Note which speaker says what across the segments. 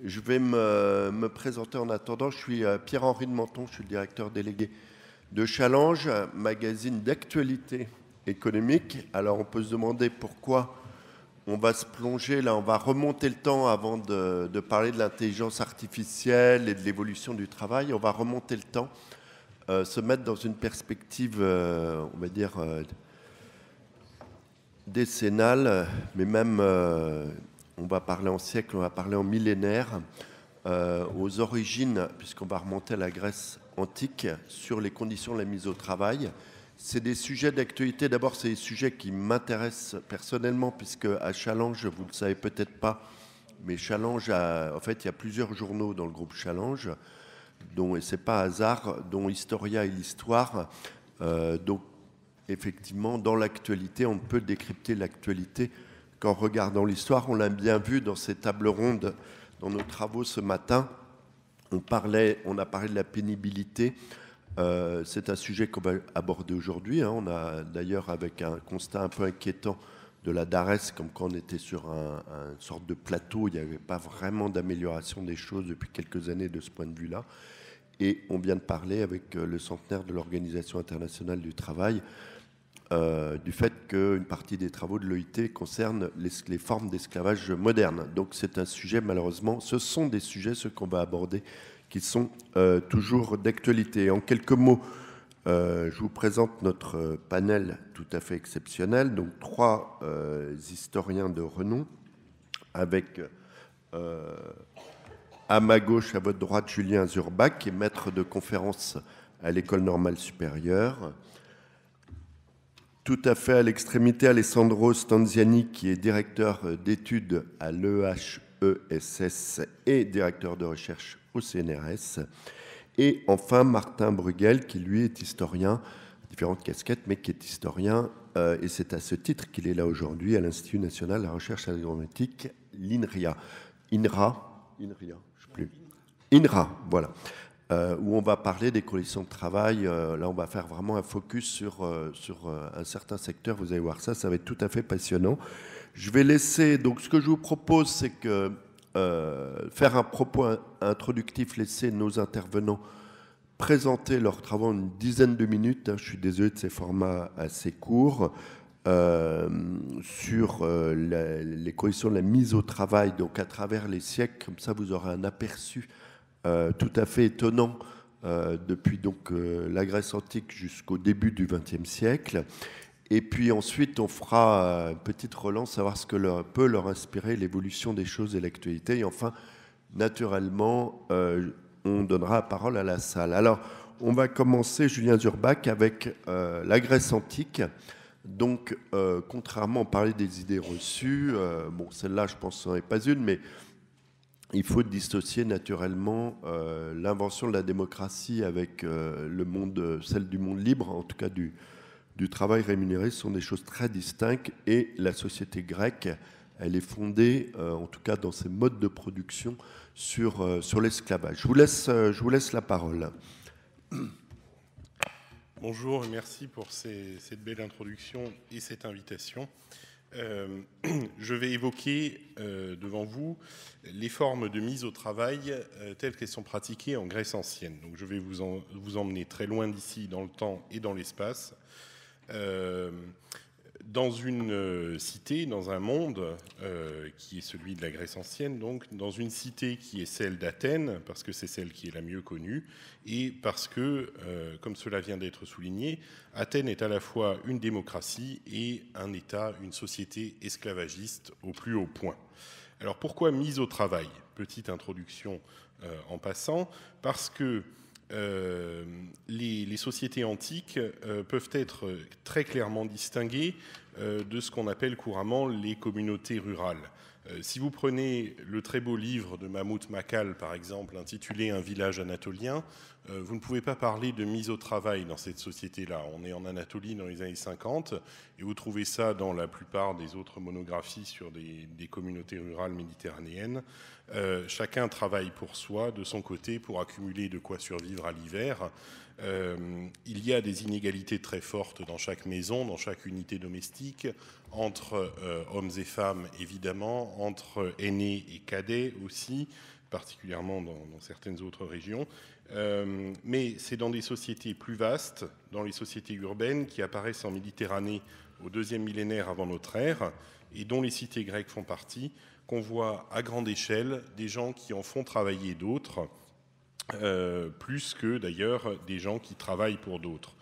Speaker 1: Je vais me présenter en attendant. Je suis Pierre-Henri de Menton, je suis le directeur délégué de Challenge, magazine d'actualité économique. Alors on peut se demander pourquoi on va se plonger, là on va remonter le temps avant de parler de l'intelligence artificielle et de l'évolution du travail. On va remonter le temps, se mettre dans une perspective, on va dire, décennale, mais même, on va parler en siècle, on va parler en millénaire, aux origines, puisqu'on va remonter à la Grèce antique, sur les conditions de la mise au travail. C'est des sujets d'actualité. D'abord, c'est des sujets qui m'intéressent personnellement, puisque à Challenge, vous ne le savez peut-être pas, mais Challenge, en fait, il y a plusieurs journaux dans le groupe Challenge, dont, et c'est pas hasard, dont Historia et l'Histoire. Donc, effectivement, dans l'actualité, on peut décrypter l'actualité qu'en regardant l'histoire. On l'a bien vu dans ces tables rondes, dans nos travaux ce matin. On a parlé de la pénibilité. C'est un sujet qu'on va aborder aujourd'hui. On a d'ailleurs, avec un constat un peu inquiétant de la DARES, comme quand on était sur une sorte de plateau, il n'y avait pas vraiment d'amélioration des choses depuis quelques années de ce point de vue-là. Et on vient de parler avec le centenaire de l'Organisation internationale du travail, du fait qu'une partie des travaux de l'OIT concernent les formes d'esclavage moderne. Donc c'est un sujet, malheureusement, ce sont des sujets, ceux qu'on va aborder, qui sont toujours d'actualité. En quelques mots, je vous présente notre panel tout à fait exceptionnel, donc trois historiens de renom, avec à ma gauche, à votre droite, Julien Zurbach, qui est maître de conférence à l'École normale supérieure. Tout à fait à l'extrémité, Alessandro Stanziani, qui est directeur d'études à l'EHESS et directeur de recherche au CNRS. Et enfin, Martin Bruegel, qui lui est historien, différentes casquettes, mais qui est historien, et c'est à ce titre qu'il est là aujourd'hui à l'Institut national de la recherche agronomique, l'INRIA. INRA, je ne sais plus. INRA, voilà. Où on va parler des conditions de travail. Là, on va faire vraiment un focus sur un certain secteur. Vous allez voir ça, ça va être tout à fait passionnant. Je vais laisser, donc ce que je vous propose, c'est que faire un propos introductif, laisser nos intervenants présenter leurs travaux en une dizaine de minutes. Je suis désolé de ces formats assez courts. Sur les conditions de la mise au travail, donc à travers les siècles, comme ça vous aurez un aperçu tout à fait étonnant depuis donc la Grèce antique jusqu'au début du XXe siècle. Et puis ensuite, on fera une petite relance, savoir ce que peut leur inspirer l'évolution des choses et l'actualité. Et enfin, naturellement, on donnera la parole à la salle. Alors, on va commencer, Julien Zurbach, avec la Grèce antique. Donc, contrairement, on parlait des idées reçues. Bon, celle-là, je pense, n'en est pas une, mais il faut dissocier naturellement l'invention de la démocratie avec le monde, celle du monde libre, en tout cas du travail rémunéré. Ce sont des choses très distinctes. Et la société grecque, elle est fondée, en tout cas dans ses modes de production, sur l'esclavage. Je vous laisse la parole.
Speaker 2: Bonjour et merci pour cette belle introduction et cette invitation. Je vais évoquer devant vous les formes de mise au travail telles qu'elles sont pratiquées en Grèce ancienne. Donc je vais vous emmener très loin d'ici dans le temps et dans l'espace. Dans une cité, dans un monde qui est celui de la Grèce ancienne, donc dans une cité qui est celle d'Athènes, parce que c'est celle qui est la mieux connue, et parce que, comme cela vient d'être souligné, Athènes est à la fois une démocratie et un État, une société esclavagiste au plus haut point. Alors pourquoi mise au travail? Petite introduction en passant, parce que les sociétés antiques peuvent être très clairement distinguées de ce qu'on appelle couramment les communautés rurales. Si vous prenez le très beau livre de Mahmoud Makal, par exemple, intitulé « Un village anatolien », vous ne pouvez pas parler de mise au travail dans cette société-là. On est en Anatolie dans les années 50, et vous trouvez ça dans la plupart des autres monographies sur des communautés rurales méditerranéennes. Chacun travaille pour soi, de son côté, pour accumuler de quoi survivre à l'hiver. Il y a des inégalités très fortes dans chaque maison, dans chaque unité domestique, entre hommes et femmes évidemment, entre aînés et cadets aussi, particulièrement dans certaines autres régions. Mais c'est dans des sociétés plus vastes, dans les sociétés urbaines qui apparaissent en Méditerranée au 2e millénaire avant notre ère, et dont les cités grecques font partie, qu'on voit à grande échelle des gens qui en font travailler d'autres, plus que d'ailleurs des gens qui travaillent pour d'autres.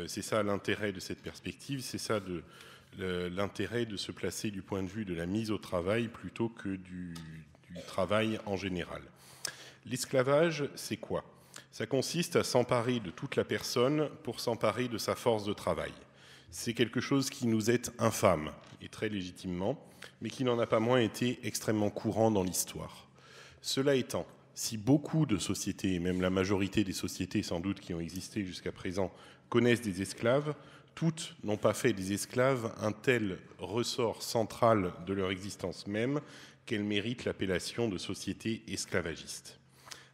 Speaker 2: C'est ça l'intérêt de cette perspective, c'est ça l'intérêt de se placer du point de vue de la mise au travail plutôt que du travail en général. L'esclavage, c'est quoi? Ça consiste à s'emparer de toute la personne pour s'emparer de sa force de travail. C'est quelque chose qui nous est infâme, et très légitimement, mais qui n'en a pas moins été extrêmement courant dans l'histoire. Cela étant, si beaucoup de sociétés, et même la majorité des sociétés sans doute qui ont existé jusqu'à présent, connaissent des esclaves, toutes n'ont pas fait des esclaves un tel ressort central de leur existence même qu'elles méritent l'appellation de société esclavagiste.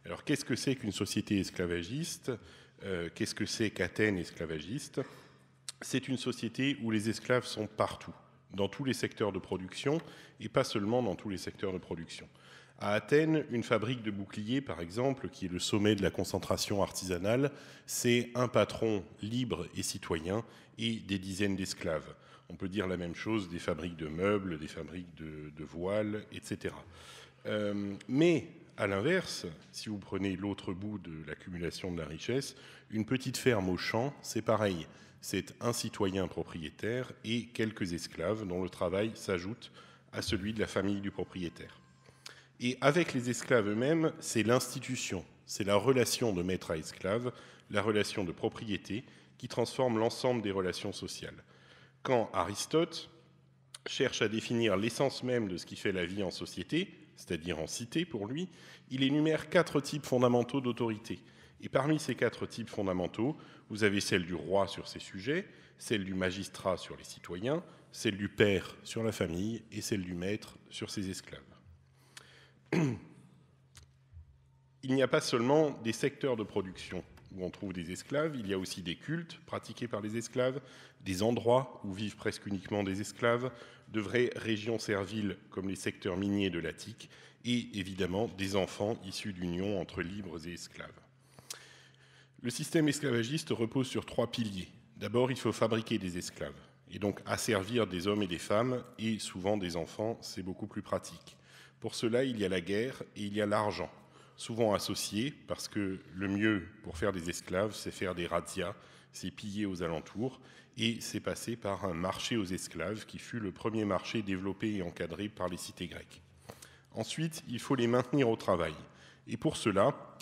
Speaker 2: Alors qu'est-ce que c'est qu'une société esclavagiste? Qu'est-ce que c'est qu'Athènes esclavagiste? C'est une société où les esclaves sont partout, dans tous les secteurs de production, et pas seulement dans tous les secteurs de production. À Athènes, une fabrique de boucliers, par exemple, qui est le sommet de la concentration artisanale, c'est un patron libre et citoyen et des dizaines d'esclaves. On peut dire la même chose des fabriques de meubles, des fabriques de voiles, etc. Mais à l'inverse, si vous prenez l'autre bout de l'accumulation de la richesse, une petite ferme au champ, c'est pareil. C'est un citoyen propriétaire et quelques esclaves dont le travail s'ajoute à celui de la famille du propriétaire. Et avec les esclaves eux-mêmes, c'est l'institution, c'est la relation de maître à esclave, la relation de propriété qui transforme l'ensemble des relations sociales. Quand Aristote cherche à définir l'essence même de ce qui fait la vie en société, c'est-à-dire en cité pour lui, il énumère 4 types fondamentaux d'autorité. Et parmi ces 4 types fondamentaux, vous avez celle du roi sur ses sujets, celle du magistrat sur les citoyens, celle du père sur la famille et celle du maître sur ses esclaves. Il n'y a pas seulement des secteurs de production où on trouve des esclaves, il y a aussi des cultes pratiqués par les esclaves, des endroits où vivent presque uniquement des esclaves, de vraies régions serviles comme les secteurs miniers de l'Attique et évidemment des enfants issus d'unions entre libres et esclaves. Le système esclavagiste repose sur 3 piliers. D'abord, il faut fabriquer des esclaves et donc asservir des hommes et des femmes et souvent des enfants, c'est beaucoup plus pratique. Pour cela, il y a la guerre et il y a l'argent, souvent associés, parce que le mieux pour faire des esclaves, c'est faire des razzias, c'est piller aux alentours, et c'est passer par un marché aux esclaves, qui fut le premier marché développé et encadré par les cités grecques. Ensuite, il faut les maintenir au travail. Et pour cela,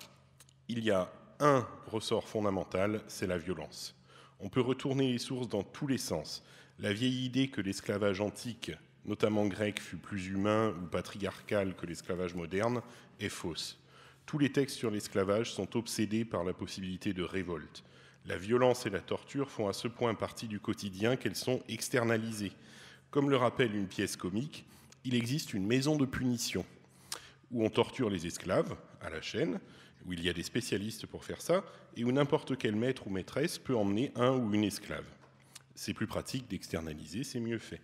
Speaker 2: il y a un ressort fondamental, c'est la violence. On peut retourner les sources dans tous les sens. La vieille idée que l'esclavage antique, notamment grec, fut plus humain ou patriarcal que l'esclavage moderne, est fausse. Tous les textes sur l'esclavage sont obsédés par la possibilité de révolte. La violence et la torture font à ce point partie du quotidien qu'elles sont externalisées. Comme le rappelle une pièce comique, il existe une maison de punition où on torture les esclaves à la chaîne, où il y a des spécialistes pour faire ça, et où n'importe quel maître ou maîtresse peut emmener un ou une esclave. C'est plus pratique d'externaliser, c'est mieux fait.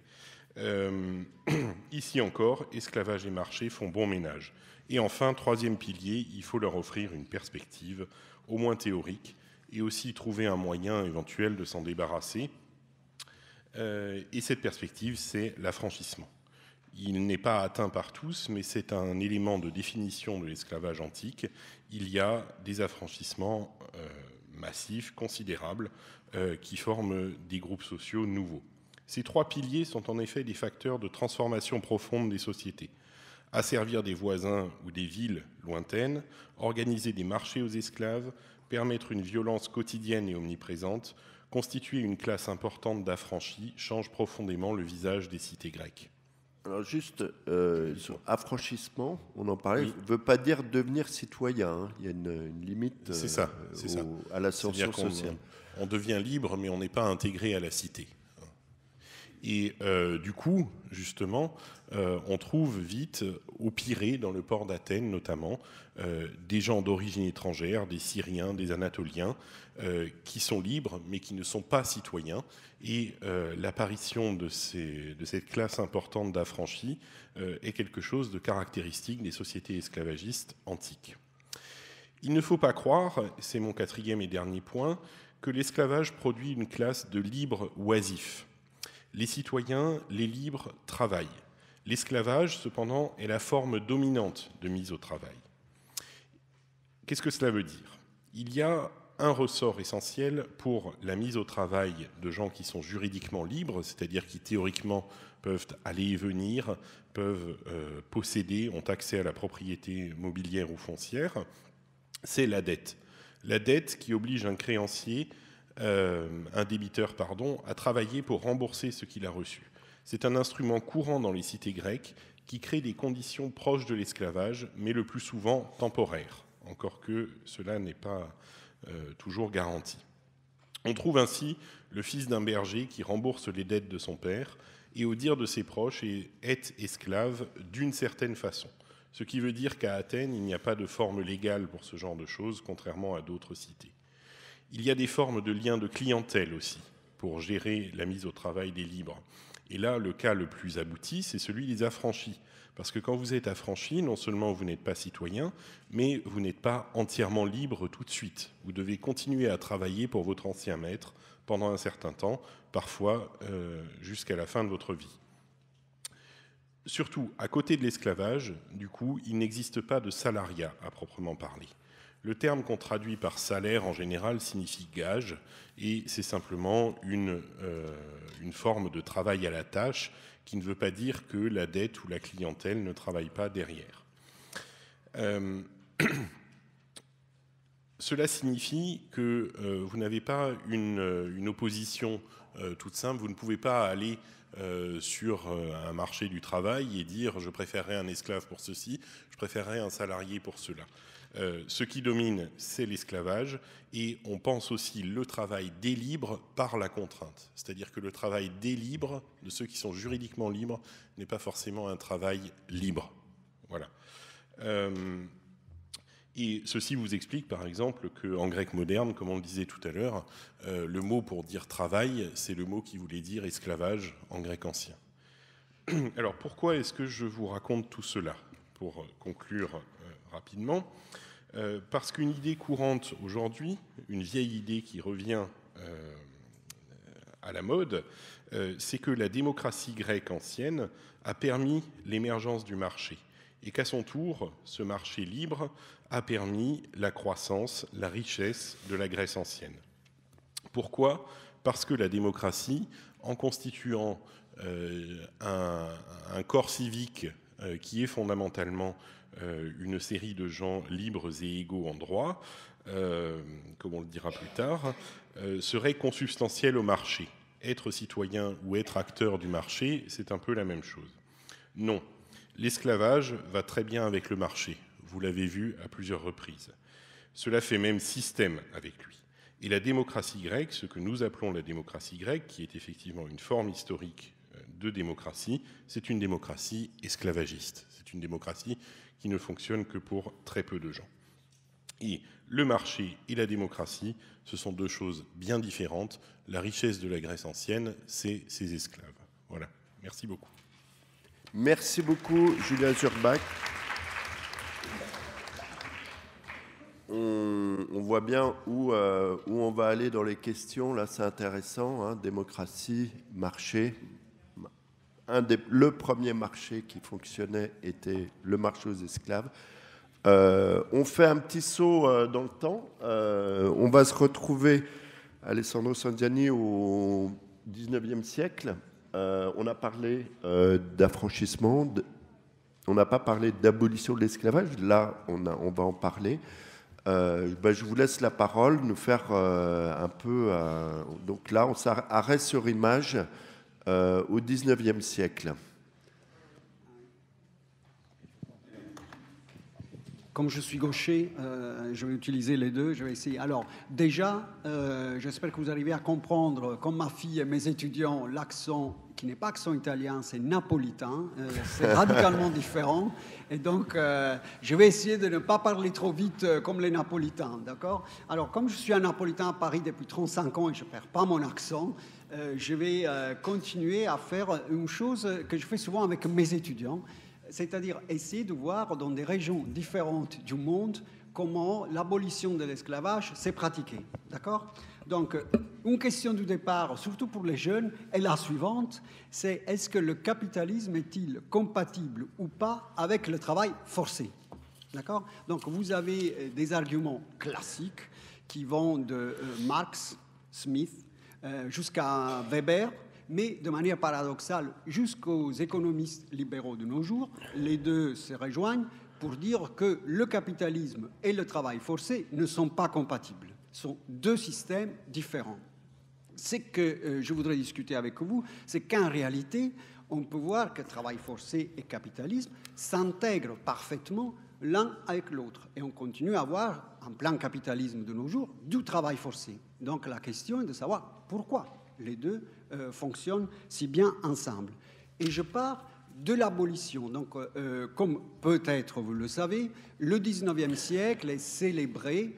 Speaker 2: Ici encore, esclavage et marché font bon ménage. Et enfin, 3e pilier, il faut leur offrir une perspective, au moins théorique, et aussi trouver un moyen éventuel de s'en débarrasser. Et cette perspective, c'est l'affranchissement. Il n'est pas atteint par tous, mais c'est un élément de définition de l'esclavage antique. Il y a des affranchissements massifs, considérables, qui forment des groupes sociaux nouveaux. Ces 3 piliers sont en effet des facteurs de transformation profonde des sociétés. Asservir des voisins ou des villes lointaines, organiser des marchés aux esclaves, permettre une violence quotidienne et omniprésente, constituer une classe importante d'affranchis change profondément le visage des cités grecques.
Speaker 1: Alors juste, sur affranchissement, on en parlait, ne veut pas dire devenir citoyen, hein. Il y a une limite à l'ascension sociale.
Speaker 2: On devient libre, mais on n'est pas intégré à la cité. Et du coup, justement, on trouve vite au Pirée, dans le port d'Athènes notamment, des gens d'origine étrangère, des Syriens, des Anatoliens, qui sont libres mais qui ne sont pas citoyens. Et l'apparition de cette classe importante d'affranchis est quelque chose de caractéristique des sociétés esclavagistes antiques. Il ne faut pas croire, c'est mon quatrième et dernier point, que l'esclavage produit une classe de libres oisifs. Les citoyens, les libres, travaillent. L'esclavage, cependant, est la forme dominante de mise au travail. Qu'est-ce que cela veut dire ? Il y a un ressort essentiel pour la mise au travail de gens qui sont juridiquement libres, c'est-à-dire qui théoriquement peuvent aller et venir, peuvent posséder, ont accès à la propriété mobilière ou foncière, c'est la dette. La dette qui oblige un créancier, un débiteur, à travailler pour rembourser ce qu'il a reçu. C'est un instrument courant dans les cités grecques qui crée des conditions proches de l'esclavage, mais le plus souvent temporaires, encore que cela n'est pas toujours garanti. On trouve ainsi le fils d'un berger qui rembourse les dettes de son père et, au dire de ses proches, est esclave d'une certaine façon. Ce qui veut dire qu'à Athènes, il n'y a pas de forme légale pour ce genre de choses, contrairement à d'autres cités. Il y a des formes de liens de clientèle aussi, pour gérer la mise au travail des libres. Et là, le cas le plus abouti, c'est celui des affranchis. Parce que quand vous êtes affranchi, non seulement vous n'êtes pas citoyen, mais vous n'êtes pas entièrement libre tout de suite. Vous devez continuer à travailler pour votre ancien maître pendant un certain temps, parfois jusqu'à la fin de votre vie. Surtout, à côté de l'esclavage, du coup, il n'existe pas de salariat à proprement parler. Le terme qu'on traduit par salaire, en général, signifie gage, et c'est simplement une forme de travail à la tâche qui ne veut pas dire que la dette ou la clientèle ne travaille pas derrière. Cela signifie que vous n'avez pas une opposition toute simple, vous ne pouvez pas aller sur un marché du travail et dire « je préférerais un esclave pour ceci, je préférerais un salarié pour cela ». Ce qui domine, c'est l'esclavage, et on pense aussi le travail des libres par la contrainte. C'est-à-dire que le travail des libres, de ceux qui sont juridiquement libres, n'est pas forcément un travail libre. Voilà. Et ceci vous explique, par exemple, qu'en grec moderne, comme on le disait tout à l'heure, le mot pour dire travail, c'est le mot qui voulait dire esclavage en grec ancien. Alors, pourquoi est-ce que je vous raconte tout cela ? Pour conclure rapidement, parce qu'une idée courante aujourd'hui, une vieille idée qui revient à la mode, c'est que la démocratie grecque ancienne a permis l'émergence du marché, et qu'à son tour, ce marché libre a permis la croissance, la richesse de la Grèce ancienne. Pourquoi ? Parce que la démocratie, en constituant un corps civique qui est fondamentalement une série de gens libres et égaux en droit, comme on le dira plus tard, serait consubstantielle au marché. Être citoyen ou être acteur du marché, c'est un peu la même chose. Non, l'esclavage va très bien avec le marché, vous l'avez vu à plusieurs reprises. Cela fait même système avec lui. Et la démocratie grecque, ce que nous appelons la démocratie grecque, qui est effectivement une forme historique de démocratie, c'est une démocratie esclavagiste. C'est une démocratie qui ne fonctionne que pour très peu de gens. Et le marché et la démocratie, ce sont deux choses bien différentes. La richesse de la Grèce ancienne, c'est ses esclaves. Voilà. Merci beaucoup.
Speaker 1: Merci beaucoup, Julien Zurbach. On voit bien où on va aller dans les questions. Là, c'est intéressant. Hein, démocratie, marché. Le premier marché qui fonctionnait était le marché aux esclaves. On fait un petit saut dans le temps. On va se retrouver, Alessandro Sangiani, au 19e siècle. On a parlé d'affranchissement. On n'a pas parlé d'abolition de l'esclavage. Là, on va en parler. Je vous laisse la parole, nous faire un peu... donc là, on s'arrête sur image au 19e siècle.
Speaker 3: Comme je suis gaucher, je vais utiliser les deux, je vais essayer. Alors, déjà, j'espère que vous arrivez à comprendre, comme ma fille et mes étudiants, l'accent qui n'est pas accent italien, c'est napolitain, c'est radicalement différent. Et donc, je vais essayer de ne pas parler trop vite comme les napolitains, d'accord? Alors, comme je suis un napolitain à Paris depuis 35 ans et je ne perds pas mon accent, je vais continuer à faire une chose que je fais souvent avec mes étudiants, c'est-à-dire essayer de voir dans des régions différentes du monde comment l'abolition de l'esclavage s'est pratiquée. D'accord? Donc, une question du départ, surtout pour les jeunes, est la suivante, c'est est-ce que le capitalisme est-il compatible ou pas avec le travail forcé? D'accord? Donc, vous avez des arguments classiques qui vont de Marx, Smith, jusqu'à Weber, mais de manière paradoxale, jusqu'aux économistes libéraux de nos jours, les deux se rejoignent pour dire que le capitalisme et le travail forcé ne sont pas compatibles. Ce sont deux systèmes différents. Ce que je voudrais discuter avec vous, c'est qu'en réalité, on peut voir que travail forcé et capitalisme s'intègrent parfaitement l'un avec l'autre. Et on continue à avoir, en plein capitalisme de nos jours, du travail forcé. Donc la question est de savoir pourquoi les deux fonctionnent si bien ensemble. Et je pars de l'abolition. Donc, comme peut-être vous le savez, le 19e siècle est célébré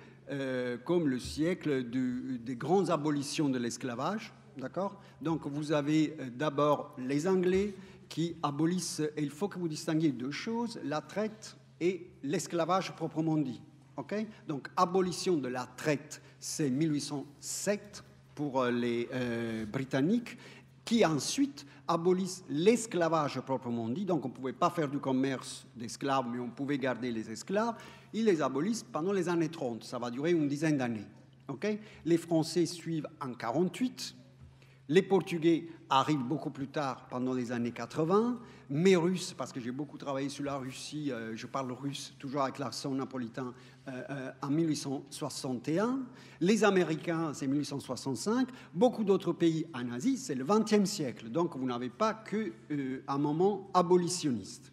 Speaker 3: comme le siècle des grandes abolitions de l'esclavage. D'accord? Donc, vous avez d'abord les Anglais qui abolissent, et il faut que vous distinguiez deux choses, la traite et l'esclavage proprement dit. Okay? Donc, abolition de la traite, c'est 1807 pour les Britanniques, qui ensuite abolissent l'esclavage proprement dit. Donc, on ne pouvait pas faire du commerce d'esclaves, mais on pouvait garder les esclaves. Ils les abolissent pendant les années 30. Ça va durer une dizaine d'années. Okay? Les Français suivent en 1948. Les Portugais arrivent beaucoup plus tard, pendant les années 80. Mes Russes, parce que j'ai beaucoup travaillé sur la Russie, je parle russe, toujours avec l'accent napolitain, en 1861. Les Américains, c'est 1865. Beaucoup d'autres pays en Asie, c'est le XXe siècle. Donc, vous n'avez pas qu'un moment abolitionniste.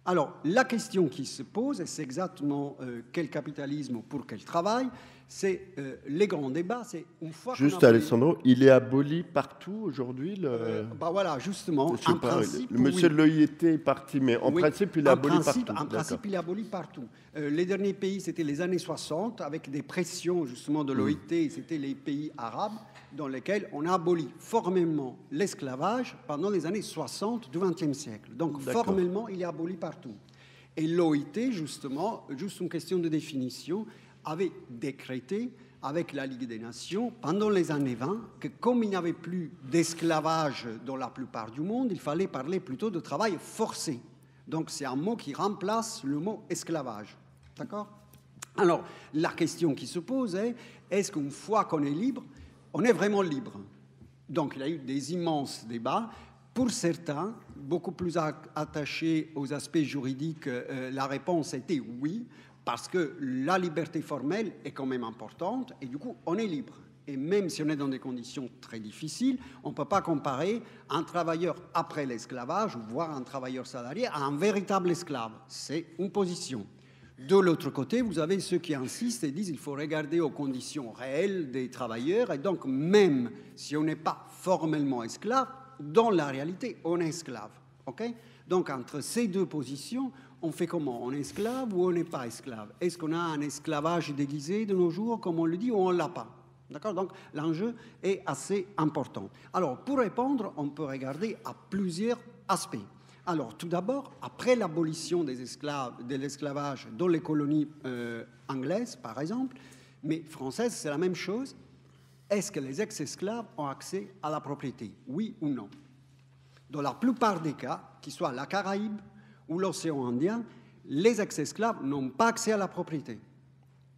Speaker 3: Alors, la question qui se pose, et c'est exactement quel capitalisme pour quel travail, c'est les grands débats. C'est une fois
Speaker 1: juste, Alessandro, il est aboli partout aujourd'hui
Speaker 3: bah voilà, justement, en principe.
Speaker 1: Le monsieur de l'OIT est parti, mais en principe, il est aboli partout.
Speaker 3: En principe, il est aboli partout. Les derniers pays, c'était les années 60, avec des pressions justement de l'OIT, c'était les pays arabes, dans lesquels on a aboli formellement l'esclavage pendant les années 60 du XXe siècle. Donc, formellement, il est aboli partout. Et l'OIT, justement, juste une question de définition, avait décrété avec la Ligue des Nations pendant les années 20 que comme il n'y avait plus d'esclavage dans la plupart du monde, il fallait parler plutôt de travail forcé. Donc c'est un mot qui remplace le mot esclavage. D'accord? Alors la question qui se pose est, est-ce qu'une fois qu'on est libre, on est vraiment libre? Donc il y a eu des immenses débats. Pour certains, beaucoup plus attachés aux aspects juridiques, la réponse était oui, parce que la liberté formelle est quand même importante et du coup, on est libre. Et même si on est dans des conditions très difficiles, on ne peut pas comparer un travailleur après l'esclavage, voire un travailleur salarié, à un véritable esclave. C'est une position. De l'autre côté, vous avez ceux qui insistent et disent qu'il faut regarder aux conditions réelles des travailleurs. Et donc, même si on n'est pas formellement esclave, dans la réalité, on est esclave. Okay? Donc, entre ces deux positions, on fait comment? On est esclave ou on n'est pas esclave? Est-ce qu'on a un esclavage déguisé de nos jours, comme on le dit, ou on ne l'a pas? D'accord? Donc, l'enjeu est assez important. Alors, pour répondre, on peut regarder à plusieurs aspects. Alors, tout d'abord, après l'abolition de l'esclavage dans les colonies anglaises, par exemple, mais françaises, c'est la même chose. Est-ce que les ex-esclaves ont accès à la propriété? Oui ou non? Dans la plupart des cas, qu'ils soient la Caraïbe ou l'océan Indien, les ex-esclaves n'ont pas accès à la propriété.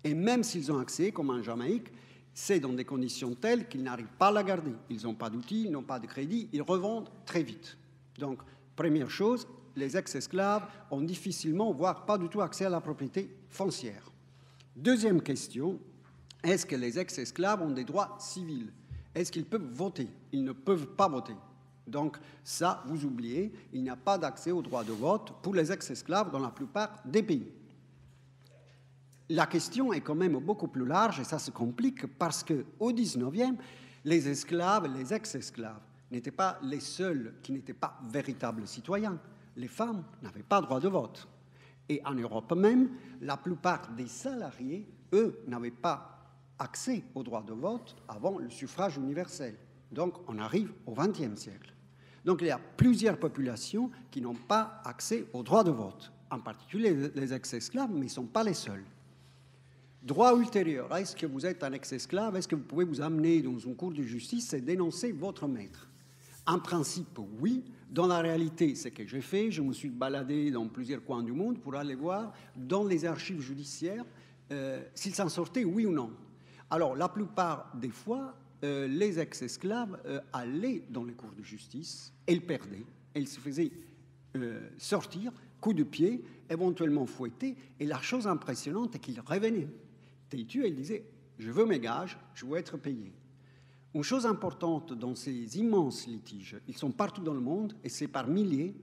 Speaker 3: Et même s'ils ont accès, comme en Jamaïque, c'est dans des conditions telles qu'ils n'arrivent pas à la garder. Ils n'ont pas d'outils, ils n'ont pas de crédit, ils revendent très vite. Donc, première chose, les ex-esclaves ont difficilement, voire pas du tout accès à la propriété foncière. Deuxième question, est-ce que les ex-esclaves ont des droits civils? Est-ce qu'ils peuvent voter? Ils ne peuvent pas voter. Donc ça, vous oubliez, il n'y a pas d'accès au droit de vote pour les ex-esclaves dans la plupart des pays. la question est quand même beaucoup plus large et ça se complique parce qu'au 19e, les esclaves, les ex-esclaves n'étaient pas les seuls qui n'étaient pas véritables citoyens. Les femmes n'avaient pas droit de vote. Et en Europe même, la plupart des salariés, eux, n'avaient pas accès au droit de vote avant le suffrage universel. Donc, on arrive au XXe siècle. Donc, il y a plusieurs populations qui n'ont pas accès au droit de vote, en particulier les ex-esclaves, mais ils ne sont pas les seuls. Droit ultérieur, est-ce que vous êtes un ex-esclave? Est-ce que vous pouvez vous amener dans une cour de justice et dénoncer votre maître? En principe, oui. Dans la réalité, c'est ce que j'ai fait. Je me suis baladé dans plusieurs coins du monde pour aller voir dans les archives judiciaires s'ils s'en sortaient, oui ou non. Alors, la plupart des fois, les ex-esclaves allaient dans les cours de justice, elles perdaient, elles se faisaient sortir, coup de pied, éventuellement fouettés, et la chose impressionnante est qu'ils revenaient. Têtus, elle disait « je veux mes gages, je veux être payé ». Une chose importante dans ces immenses litiges, ils sont partout dans le monde, et c'est par milliers,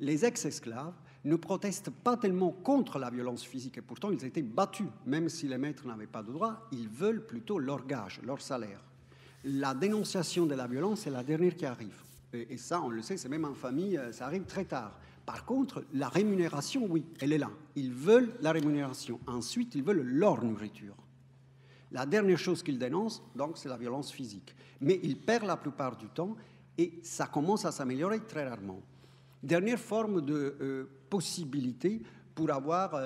Speaker 3: les ex-esclaves ne protestent pas tellement contre la violence physique, et pourtant ils étaient battus, même si les maîtres n'avaient pas de droit, ils veulent plutôt leur gage, leur salaire. La dénonciation de la violence est la dernière qui arrive. Et ça, on le sait, c'est même en famille, ça arrive très tard. Par contre, la rémunération, oui, elle est là. Ils veulent la rémunération. Ensuite, ils veulent leur nourriture. La dernière chose qu'ils dénoncent, donc, c'est la violence physique. Mais ils perdent la plupart du temps et ça commence à s'améliorer très rarement. Dernière forme de possibilité pour avoir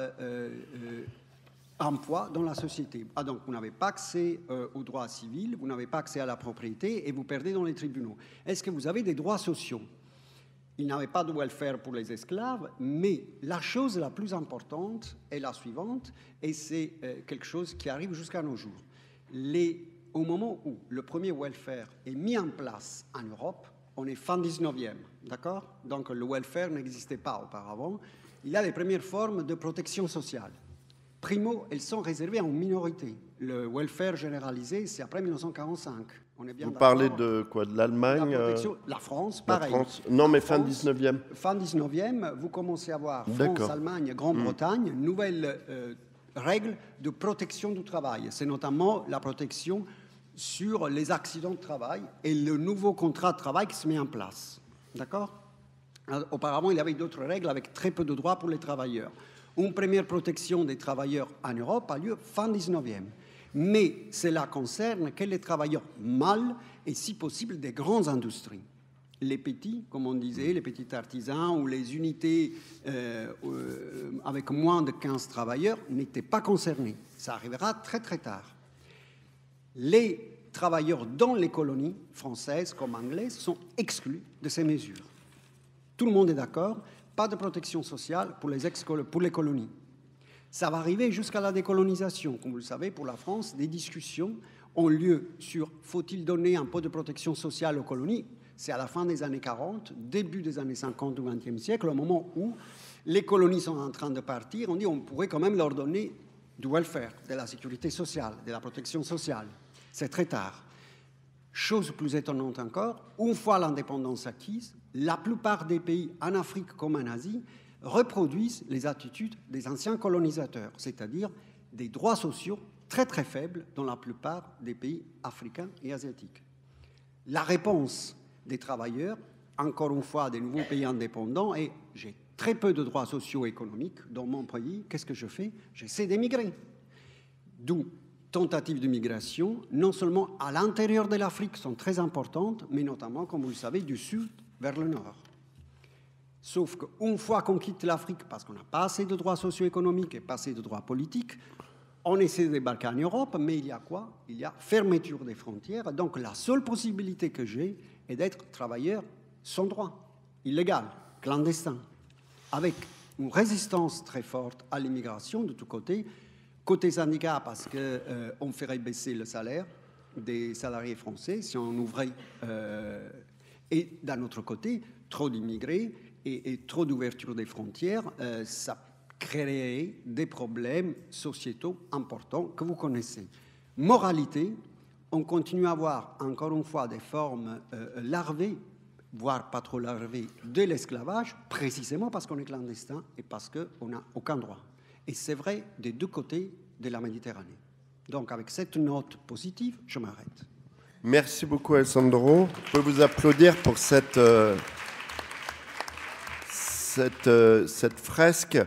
Speaker 3: emploi dans la société. Ah, donc, vous n'avez pas accès aux droits civils, vous n'avez pas accès à la propriété et vous perdez dans les tribunaux. Est-ce que vous avez des droits sociaux? Il n'avait pas de welfare pour les esclaves, mais la chose la plus importante est la suivante, et c'est quelque chose qui arrive jusqu'à nos jours. Au moment où le premier welfare est mis en place en Europe, on est fin 19e, d'accord? Donc le welfare n'existait pas auparavant. Il y a les premières formes de protection sociale. Primo, elles sont réservées aux minorités. Le welfare généralisé, c'est après 1945. On est bien
Speaker 1: Vous parlez de quoi? De l'Allemagne?
Speaker 3: La France, pareil.
Speaker 1: La France. Non, mais fin
Speaker 3: France,
Speaker 1: 19e.
Speaker 3: Fin 19e, vous commencez à voir France, Allemagne, Grande-Bretagne, nouvelles règles de protection du travail. C'est notamment la protection sur les accidents de travail et le nouveau contrat de travail qui se met en place. D'accord? Auparavant, il y avait d'autres règles avec très peu de droits pour les travailleurs. Une première protection des travailleurs en Europe a lieu fin 19e. Mais cela concerne que les travailleurs mâles et, si possible, des grandes industries. Les petits, comme on disait, les petits artisans ou les unités avec moins de 15 travailleurs n'étaient pas concernés. Ça arrivera très très tard. Les travailleurs dans les colonies françaises comme anglaises sont exclus de ces mesures. Tout le monde est d'accord, pas de protection sociale pour les colonies. Ça va arriver jusqu'à la décolonisation. Comme vous le savez, pour la France, des discussions ont lieu sur faut-il donner un peu de protection sociale aux colonies. C'est à la fin des années 40, début des années 50 du XXe siècle, au moment où les colonies sont en train de partir. On dit on pourrait quand même leur donner du welfare, de la sécurité sociale, de la protection sociale. C'est très tard. Chose plus étonnante encore, une fois l'indépendance acquise, la plupart des pays en Afrique comme en Asie reproduisent les attitudes des anciens colonisateurs, c'est-à-dire des droits sociaux très très faibles dans la plupart des pays africains et asiatiques. La réponse des travailleurs, encore une fois des nouveaux pays indépendants, est « j'ai très peu de droits sociaux et économiques dans mon pays, qu'est-ce que je fais? J'essaie d'émigrer ». D'où tentatives de migration, non seulement à l'intérieur de l'Afrique sont très importantes, mais notamment, comme vous le savez, du sud vers le nord. Sauf qu'une fois qu'on quitte l'Afrique, parce qu'on n'a pas assez de droits socio-économiques et pas assez de droits politiques, on essaie de débarquer en Europe, mais il y a quoi? Il y a fermeture des frontières. Donc la seule possibilité que j'ai est d'être travailleur sans droit, illégal, clandestin, avec une résistance très forte à l'immigration de tous côtés. Côté syndicat, parce qu'on ferait baisser le salaire des salariés français si on ouvrait. Et d'un autre côté, trop d'immigrés et trop d'ouverture des frontières, ça créerait des problèmes sociétaux importants que vous connaissez. Moralité, on continue à avoir encore une fois des formes larvées, voire pas trop larvées, de l'esclavage, précisément parce qu'on est clandestin et parce qu'on n'a aucun droit. Et c'est vrai des deux côtés de la Méditerranée. Donc avec cette note positive, je m'arrête.
Speaker 1: Merci beaucoup Alessandro. Je peux vous applaudir pour cette fresque.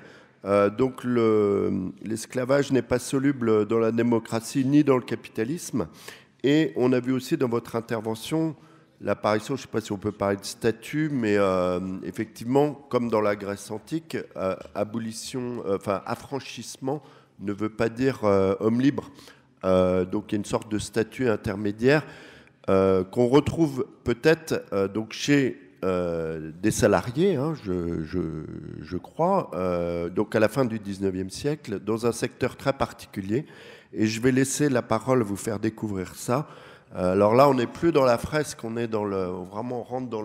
Speaker 1: Donc l'esclavage n'est pas soluble dans la démocratie ni dans le capitalisme. Et on a vu aussi dans votre intervention l'apparition, je ne sais pas si on peut parler de statut, mais effectivement, comme dans la Grèce antique, affranchissement ne veut pas dire homme libre. Donc il y a une sorte de statut intermédiaire qu'on retrouve peut-être donc chez des salariés, hein, je crois, donc à la fin du 19e siècle, dans un secteur très particulier. Et je vais laisser la parole vous faire découvrir ça. Alors là, on n'est plus dans la fresque, on est vraiment on rentre dans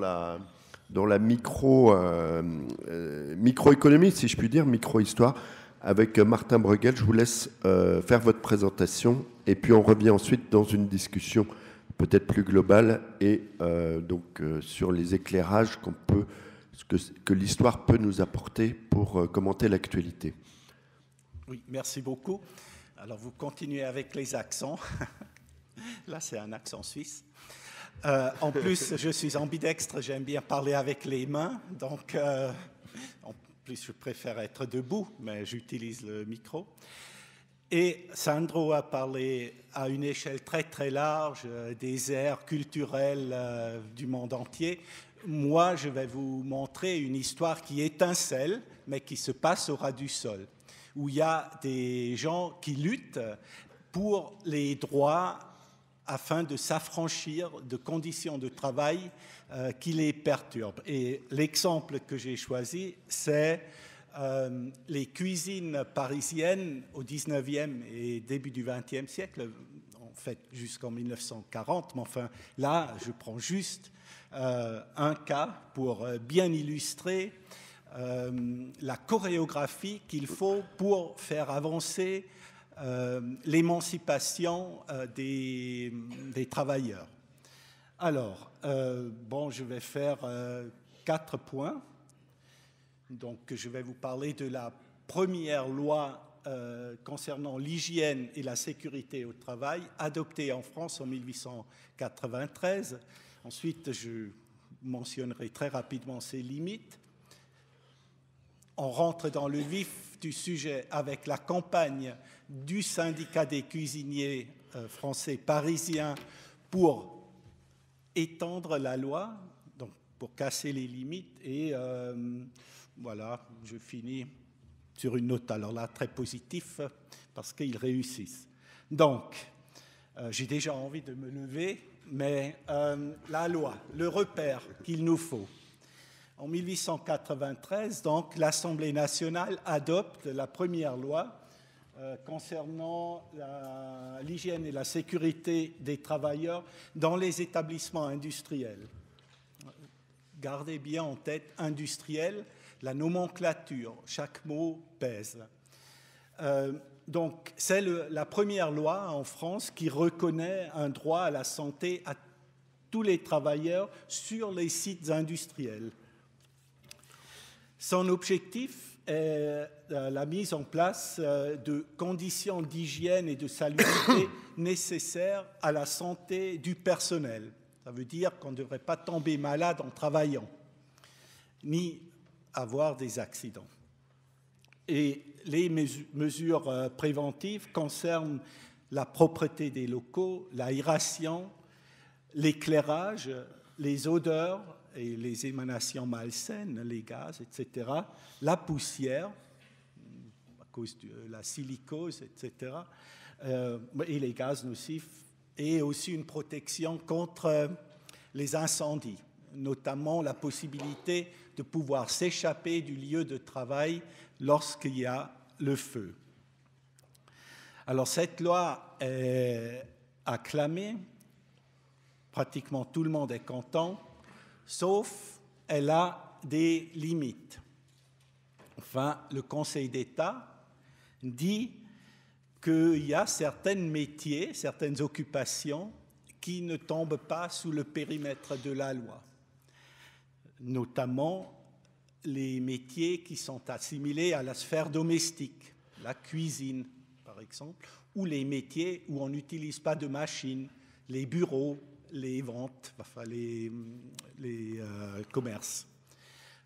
Speaker 1: la microéconomie, si je puis dire, micro-histoire, avec Martin Bruegel. Je vous laisse faire votre présentation et puis on revient ensuite dans une discussion peut-être plus globale et sur les éclairages que l'histoire peut nous apporter pour commenter l'actualité.
Speaker 4: Oui, merci beaucoup. Alors vous continuez avec les accents. Là, c'est un accent suisse. En plus, je suis ambidextre, j'aime bien parler avec les mains, donc en plus, je préfère être debout, mais j'utilise le micro. Et Sandro a parlé à une échelle très très large des aires culturelles du monde entier. Moi, je vais vous montrer une histoire qui étincelle, mais qui se passe au ras du sol, où il y a des gens qui luttent pour les droits afin de s'affranchir de conditions de travail qui les perturbent. Et l'exemple que j'ai choisi, c'est les cuisines parisiennes au 19e et début du 20e siècle, en fait jusqu'en 1940, mais enfin là, je prends juste un cas pour bien illustrer la chorégraphie qu'il faut pour faire avancer l'émancipation des travailleurs. Alors, je vais faire 4 points. Donc, je vais vous parler de la première loi concernant l'hygiène et la sécurité au travail, adoptée en France en 1893. Ensuite, je mentionnerai très rapidement ses limites. On rentre dans le vif du sujet avec la campagne du syndicat des cuisiniers français parisiens pour étendre la loi, donc pour casser les limites. Et voilà, je finis sur une note alors là très positive parce qu'ils réussissent. Donc, j'ai déjà envie de me lever, mais la loi, le repère qu'il nous faut. En 1893, donc, l'Assemblée nationale adopte la première loi concernant l'hygiène et la sécurité des travailleurs dans les établissements industriels. Gardez bien en tête industriel, la nomenclature, chaque mot pèse. Donc, c'est la première loi en France qui reconnaît un droit à la santé à tous les travailleurs sur les sites industriels. Son objectif est la mise en place de conditions d'hygiène et de salubrité nécessaires à la santé du personnel. Ça veut dire qu'on ne devrait pas tomber malade en travaillant, ni avoir des accidents. Et les mesures préventives concernent la propreté des locaux, l'aération, l'éclairage, les odeurs et les émanations malsaines, les gaz, etc., la poussière, à cause de la silicose, etc., et les gaz nocifs, et aussi une protection contre les incendies, notamment la possibilité de pouvoir s'échapper du lieu de travail lorsqu'il y a le feu. Alors cette loi est acclamée, pratiquement tout le monde est content, sauf elle a des limites. Enfin, le Conseil d'État dit qu'il y a certains métiers, certaines occupations qui ne tombent pas sous le périmètre de la loi, notamment les métiers qui sont assimilés à la sphère domestique, la cuisine, par par exemple, ou les métiers où on n'utilise pas de machines, les bureaux, les ventes, enfin les commerces.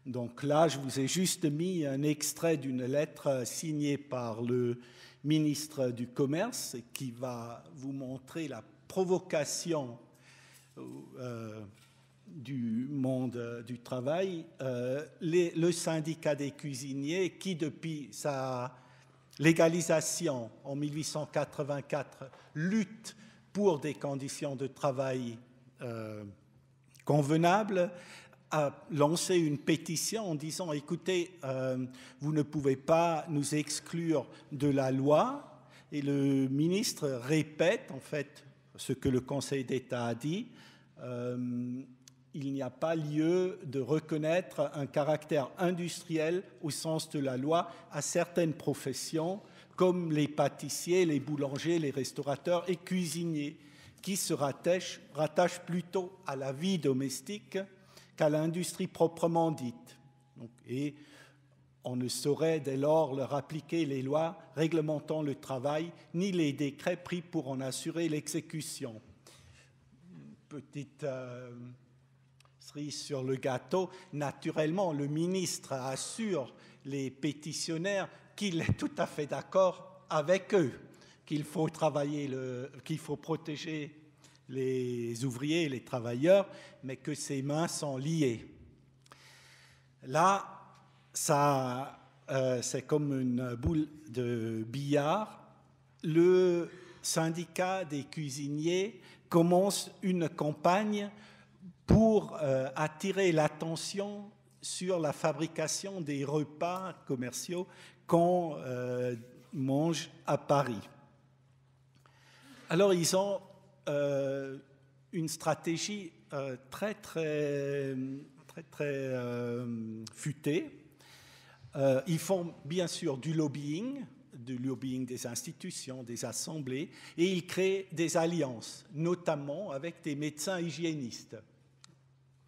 Speaker 4: Donc là, je vous ai juste mis un extrait d'une lettre signée par le ministre du Commerce qui va vous montrer la provocation du monde du travail. Le syndicat des cuisiniers qui, depuis sa légalisation en 1884, lutte pour des conditions de travail convenables, a lancé une pétition en disant « Écoutez, vous ne pouvez pas nous exclure de la loi ». Et le ministre répète en fait ce que le Conseil d'État a dit. Il n'y a pas lieu de reconnaître un caractère industriel au sens de la loi à certaines professions comme les pâtissiers, les boulangers, les restaurateurs et cuisiniers qui se rattachent plutôt à la vie domestique qu'à l'industrie proprement dite. Donc, et on ne saurait dès lors leur appliquer les lois réglementant le travail ni les décrets pris pour en assurer l'exécution. Petite cerise sur le gâteau, naturellement, le ministre assure les pétitionnaires qu'il est tout à fait d'accord avec eux, qu'il faut qu'il faut protéger les ouvriers et les travailleurs, mais que ses mains sont liées. Là, c'est comme une boule de billard. Le syndicat des cuisiniers commence une campagne pour attirer l'attention sur la fabrication des repas commerciaux qu'on mange à Paris. Alors, ils ont une stratégie très futée. Ils font bien sûr du lobbying des institutions, des assemblées, et ils créent des alliances, notamment avec des médecins hygiénistes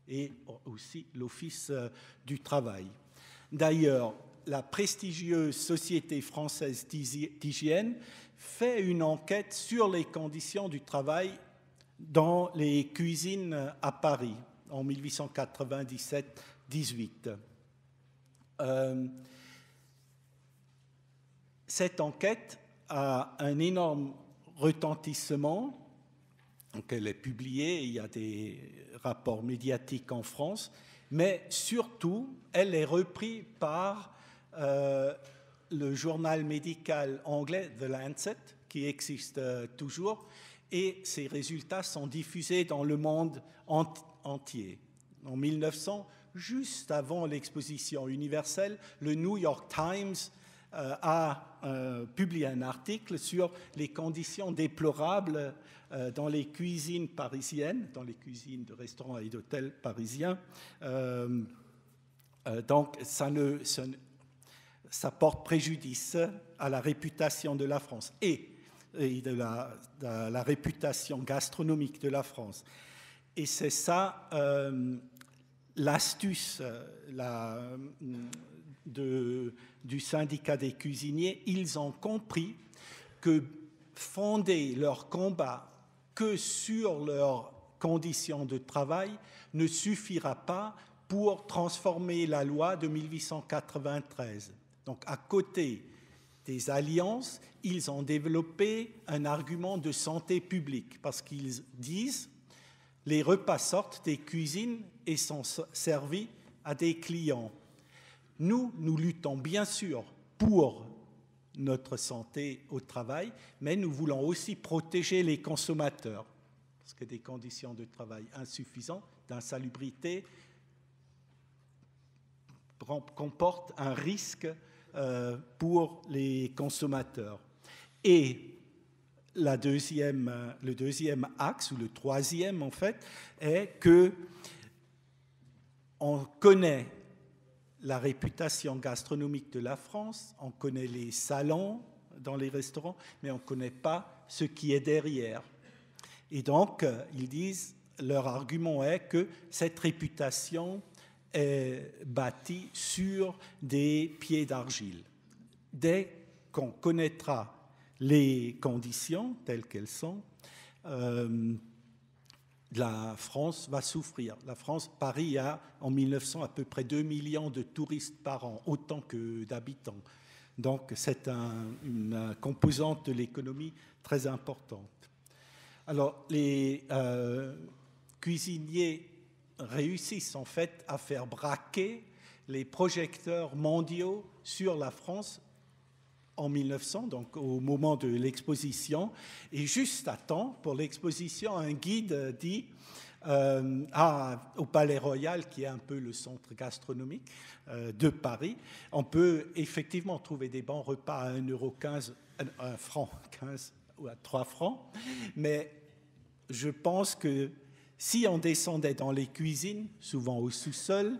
Speaker 4: et aussi l'Office du travail. D'ailleurs, la prestigieuse Société française d'hygiène fait une enquête sur les conditions du travail dans les cuisines à Paris en 1897-18. Cette enquête a un énorme retentissement. Donc elle est publiée, il y a des rapports médiatiques en France, mais surtout, elle est reprise par le journal médical anglais The Lancet, qui existe toujours, et ces résultats sont diffusés dans le monde entier. En 1900, juste avant l'exposition universelle, le New York Times a publié un article sur les conditions déplorables dans les cuisines parisiennes, dans les cuisines de restaurants et d'hôtels parisiens. Donc, ça porte préjudice à la réputation de la France et de la réputation gastronomique de la France. Et c'est ça l'astuce du syndicat des cuisiniers. Ils ont compris que fonder leur combat que sur leurs conditions de travail ne suffira pas pour transformer la loi de 1893. Donc, à côté des alliances, ils ont développé un argument de santé publique parce qu'ils disent les repas sortent des cuisines et sont servis à des clients. Nous luttons bien sûr pour notre santé au travail, mais nous voulons aussi protéger les consommateurs parce que des conditions de travail insuffisantes, d'insalubrité, comportent un risque pour les consommateurs. Et le deuxième axe, ou le troisième en fait, est que on connaît la réputation gastronomique de la France, on connaît les salons dans les restaurants, mais on ne connaît pas ce qui est derrière. Et donc, ils disent, leur argument est que cette réputation est bâtie sur des pieds d'argile. Dès qu'on connaîtra les conditions telles qu'elles sont, la France va souffrir. La France, Paris a en 1900 à peu près 2 millions de touristes par an, autant que d'habitants. Donc c'est une composante de l'économie très importante. Alors les cuisiniers réussissent en fait à faire braquer les projecteurs mondiaux sur la France en 1900, donc au moment de l'exposition. Et juste à temps, pour l'exposition, un guide dit au Palais Royal, qui est un peu le centre gastronomique de Paris, on peut effectivement trouver des bons repas à 1,15 €, 1 franc 15 ou à 3 francs, mais je pense que si on descendait dans les cuisines, souvent au sous-sol,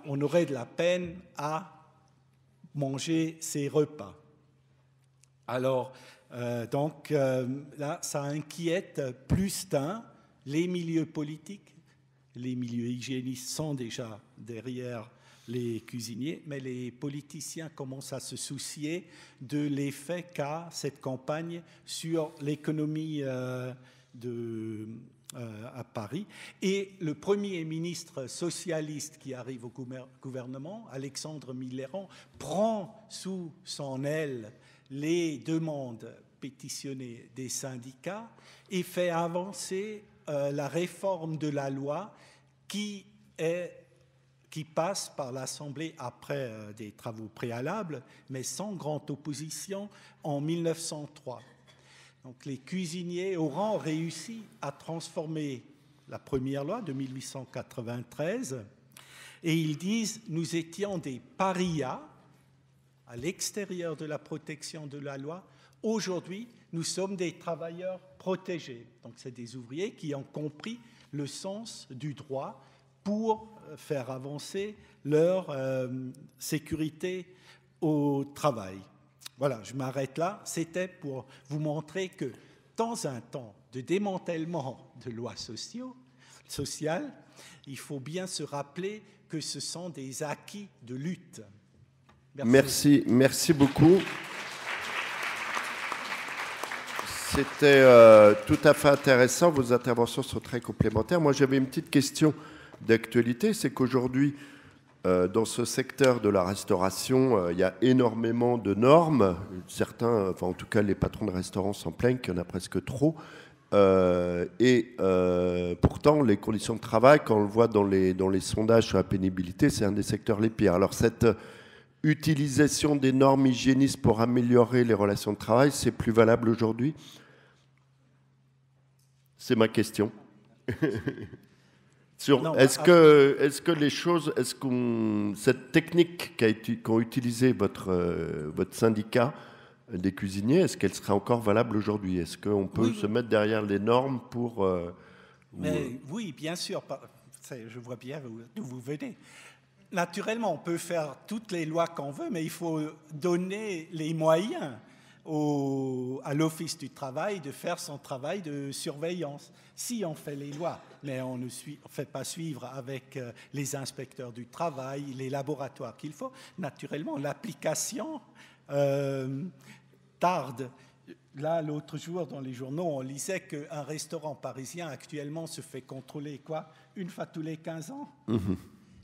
Speaker 4: on aurait de la peine à manger ces repas. Alors, là, ça inquiète plus d'un les milieux politiques. Les milieux hygiénistes sont déjà derrière les cuisiniers, mais les politiciens commencent à se soucier de l'effet qu'a cette campagne sur l'économie à Paris. Et le premier ministre socialiste qui arrive au gouvernement, Alexandre Mitterrand, prend sous son aile les demandes pétitionnées des syndicats et fait avancer la réforme de la loi qui passe par l'Assemblée après des travaux préalables, mais sans grande opposition en 1903. Donc les cuisiniers auront réussi à transformer la première loi de 1893 et ils disent « Nous étions des parias à l'extérieur de la protection de la loi. Aujourd'hui, nous sommes des travailleurs protégés. » Donc c'est des ouvriers qui ont compris le sens du droit pour faire avancer leur sécurité au travail. Voilà, je m'arrête là. C'était pour vous montrer que dans un temps de démantèlement de lois sociales, il faut bien se rappeler que ce sont des acquis de lutte.
Speaker 1: Merci beaucoup. C'était tout à fait intéressant. Vos interventions sont très complémentaires. Moi, j'avais une petite question d'actualité. C'est qu'aujourd'hui, dans ce secteur de la restauration, il y a énormément de normes. Certains, enfin en tout cas les patrons de restaurants s'en plaignent qu'il y en a presque trop. Pourtant, les conditions de travail, quand on le voit dans les sondages sur la pénibilité, c'est un des secteurs les pires. Alors cette utilisation des normes hygiénistes pour améliorer les relations de travail, c'est plus valable aujourd'hui? C'est ma question. Est-ce que les choses, cette technique qu'ont utilisé votre syndicat des cuisiniers, est-ce qu'elle serait encore valable aujourd'hui? Est-ce qu'on peut se mettre derrière les normes pour...
Speaker 4: Oui, bien sûr. Je vois bien d'où vous venez. Naturellement, on peut faire toutes les lois qu'on veut, mais il faut donner les moyens à l'Office du travail de faire son travail de surveillance. Si on fait les lois, mais on ne fait pas suivre avec les inspecteurs du travail, les laboratoires qu'il faut, naturellement, l'application tarde. Là, l'autre jour, dans les journaux, on lisait qu'un restaurant parisien actuellement se fait contrôler, une fois tous les 15 ans.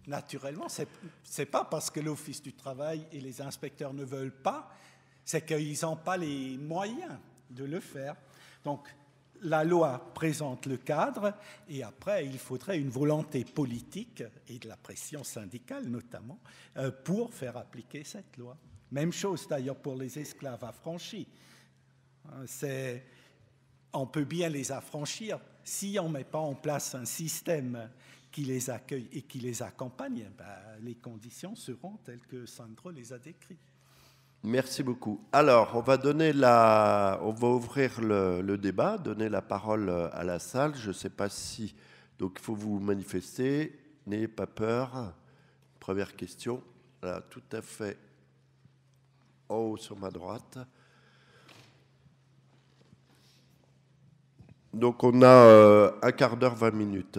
Speaker 4: Naturellement, c'est pas parce que l'Office du travail et les inspecteurs ne veulent pas, c'est qu'ils n'ont pas les moyens de le faire. Donc, la loi présente le cadre et après, il faudrait une volonté politique et de la pression syndicale notamment pour faire appliquer cette loi. Même chose d'ailleurs pour les esclaves affranchis. On peut bien les affranchir si on ne met pas en place un système qui les accueille et qui les accompagne. Les conditions seront telles que Sandro les a décrites.
Speaker 1: Merci beaucoup. Alors, on va ouvrir le débat, donner la parole à la salle. Je ne sais pas si... Donc, il faut vous manifester. N'ayez pas peur. Première question. Là, tout à fait en haut sur ma droite. Donc, on a un quart d'heure, 20 minutes.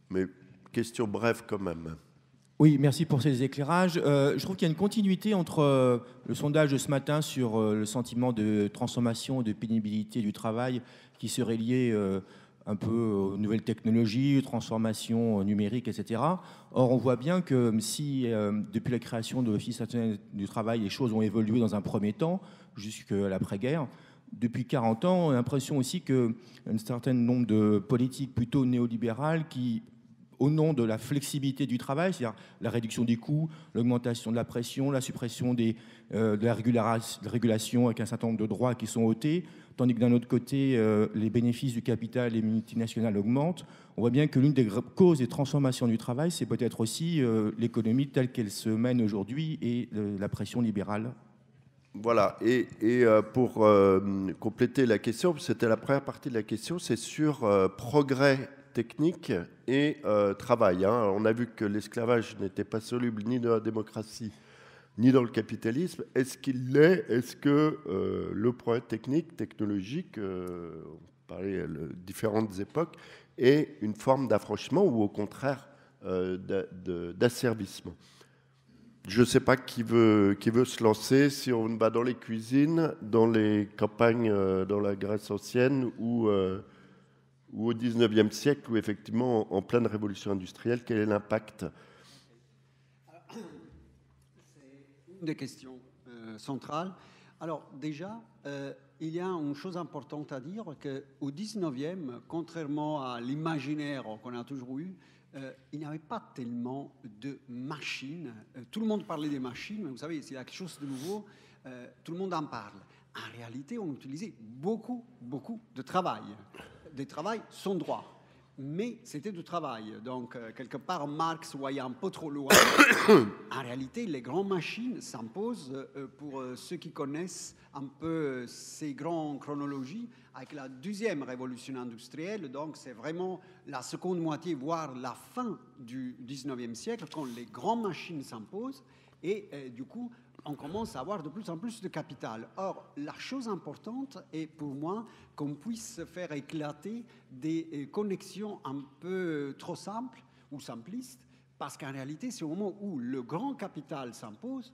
Speaker 1: Mais question brève quand même.
Speaker 5: Oui, merci pour ces éclairages. Je trouve qu'il y a une continuité entre le sondage de ce matin sur le sentiment de transformation et de pénibilité du travail qui serait lié un peu aux nouvelles technologies, aux transformations numériques, etc. Or, on voit bien que si, depuis la création de l'Office national du travail, les choses ont évolué dans un premier temps, jusqu'à l'après-guerre, depuis 40 ans, on a l'impression aussi qu'un certain nombre de politiques plutôt néolibérales qui, au nom de la flexibilité du travail, c'est-à-dire la réduction des coûts, l'augmentation de la pression, la suppression de la régulation avec un certain nombre de droits qui sont ôtés, tandis que d'un autre côté, les bénéfices du capital et multinationales augmentent. On voit bien que l'une des causes des transformations du travail, c'est peut-être aussi l'économie telle qu'elle se mène aujourd'hui et la pression libérale.
Speaker 1: Voilà, et pour compléter la question, c'était la première partie de la question, c'est sur progrès technique et travail. Hein. On a vu que l'esclavage n'était pas soluble ni dans la démocratie, ni dans le capitalisme. Est-ce qu'il l'est? Est-ce que le progrès technique, technologique, on parlait de différentes époques, est une forme d'affranchissement ou au contraire d'asservissement? Je ne sais pas qui veut se lancer, si on va dans les cuisines, dans les campagnes, dans la Grèce ancienne ou au XIXe siècle, où effectivement, en pleine révolution industrielle, quel est l'impact?
Speaker 3: C'est une des questions centrales. Alors déjà, il y a une chose importante à dire, qu'au XIXe, contrairement à l'imaginaire qu'on a toujours eu, il n'y avait pas tellement de machines. Tout le monde parlait des machines, mais vous savez, s'il y a quelque chose de nouveau, tout le monde en parle. En réalité, on utilisait beaucoup de travail. Des travail sans droit. Mais c'était du travail. Donc, quelque part, Marx voyait un peu trop loin. En réalité, les grandes machines s'imposent pour ceux qui connaissent un peu ces grandes chronologies avec la deuxième révolution industrielle. Donc, c'est vraiment la seconde moitié, voire la fin du 19e siècle, quand les grandes machines s'imposent. Et du coup, on commence à avoir de plus en plus de capital. Or, la chose importante est pour moi qu'on puisse faire éclater des connexions un peu trop simples ou simplistes, parce qu'en réalité, c'est au moment où le grand capital s'impose,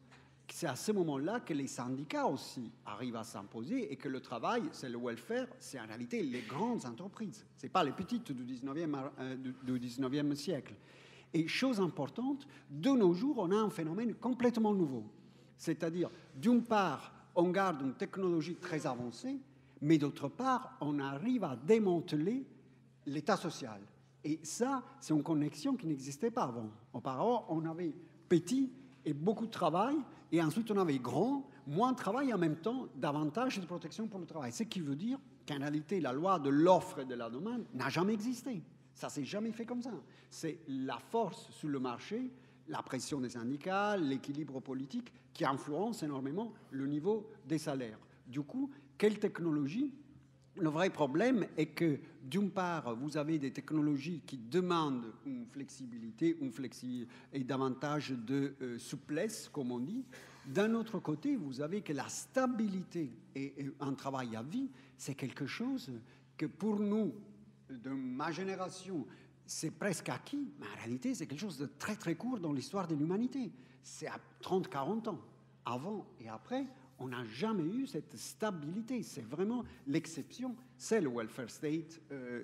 Speaker 3: c'est à ce moment-là que les syndicats aussi arrivent à s'imposer et que le travail, c'est le welfare, c'est en réalité les grandes entreprises. Ce n'est pas les petites du 19e siècle. Et chose importante, de nos jours, on a un phénomène complètement nouveau. C'est-à-dire, d'une part, on garde une technologie très avancée, mais d'autre part, on arrive à démanteler l'État social. Et ça, c'est une connexion qui n'existait pas avant. Auparavant, on avait petit et beaucoup de travail, et ensuite on avait grand, moins de travail, et en même temps, davantage de protection pour le travail. Ce qui veut dire qu'en réalité, la loi de l'offre et de la demande n'a jamais existé. Ça ne s'est jamais fait comme ça. C'est la force sur le marché, la pression des syndicats, l'équilibre politique qui influence énormément le niveau des salaires. Du coup, quelle technologie? Le vrai problème est que, d'une part, vous avez des technologies qui demandent une flexibilité et davantage de souplesse, comme on dit. D'un autre côté, vous avez que la stabilité et un travail à vie, c'est quelque chose que pour nous, de ma génération, c'est presque acquis, mais en réalité, c'est quelque chose de très très court dans l'histoire de l'humanité. C'est à 30-40 ans. Avant et après, on n'a jamais eu cette stabilité. C'est vraiment l'exception. C'est le welfare state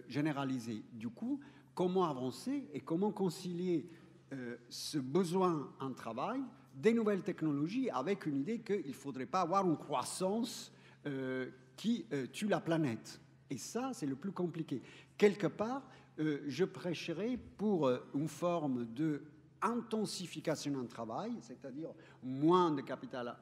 Speaker 3: généralisé. Du coup, comment avancer et comment concilier ce besoin en travail, des nouvelles technologies, avec une idée qu'il ne faudrait pas avoir une croissance qui tue la planète. Et ça, c'est le plus compliqué. Quelque part, je prêcherai pour une forme de intensification en travail, c'est-à-dire moins de capital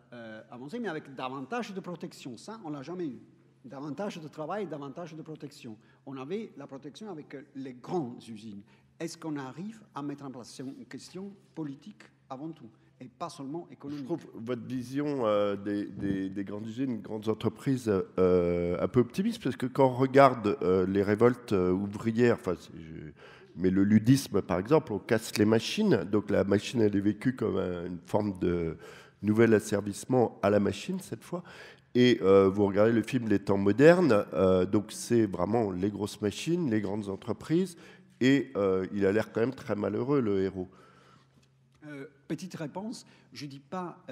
Speaker 3: avancé, mais avec davantage de protection. Ça, on ne l'a jamais eu. Davantage de travail, davantage de protection. On avait la protection avec les grandes usines. Est-ce qu'on arrive à mettre en place une question politique avant tout, et pas seulement économique?
Speaker 1: Je trouve votre vision des grandes usines, grandes entreprises un peu optimiste, parce que quand on regarde les révoltes ouvrières, mais le ludisme par exemple, on casse les machines, donc la machine elle est vécue comme une forme de nouvel asservissement à la machine cette fois. Et vous regardez le film Les temps modernes, donc c'est vraiment les grosses machines, les grandes entreprises, et il a l'air quand même très malheureux, le héros.
Speaker 3: Petite réponse, je ne dis pas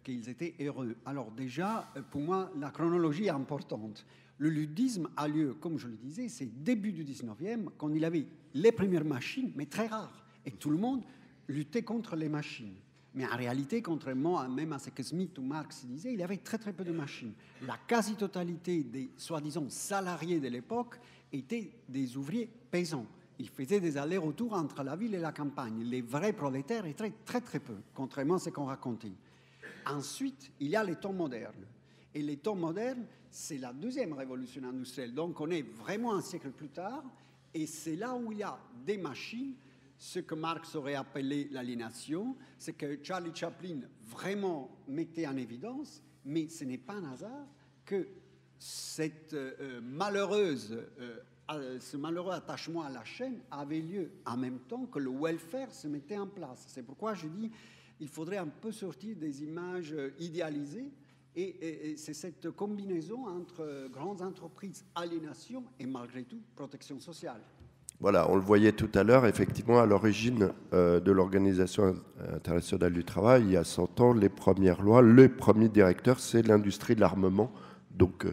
Speaker 3: qu'ils étaient heureux. Alors déjà, pour moi, la chronologie est importante. Le ludisme a lieu, comme je le disais, c'est début du 19e, quand il avait les premières machines, mais très rares. Et tout le monde luttait contre les machines. Mais en réalité, contrairement même à ce que Smith ou Marx disaient, il y avait très très peu de machines. La quasi-totalité des soi-disant salariés de l'époque étaient des ouvriers paysans. Ils faisaient des allers-retours entre la ville et la campagne. Les vrais prolétaires étaient très très peu, contrairement à ce qu'on racontait. Ensuite, il y a les temps modernes. Et les temps modernes, c'est la deuxième révolution industrielle. Donc on est vraiment un siècle plus tard, et c'est là où il y a des machines. Ce que Marx aurait appelé l'aliénation, c'est que Charlie Chaplin vraiment mettait en évidence, mais ce n'est pas un hasard que cette ce malheureux attachement à la chaîne avait lieu en même temps que le welfare se mettait en place. C'est pourquoi je dis qu'il faudrait un peu sortir des images idéalisées, et c'est cette combinaison entre grandes entreprises, aliénation et malgré tout protection sociale.
Speaker 1: Voilà, on le voyait tout à l'heure, effectivement, à l'origine de l'Organisation internationale du travail, il y a 100 ans, les premières lois, le premier directeur, c'est l'industrie de l'armement. Donc,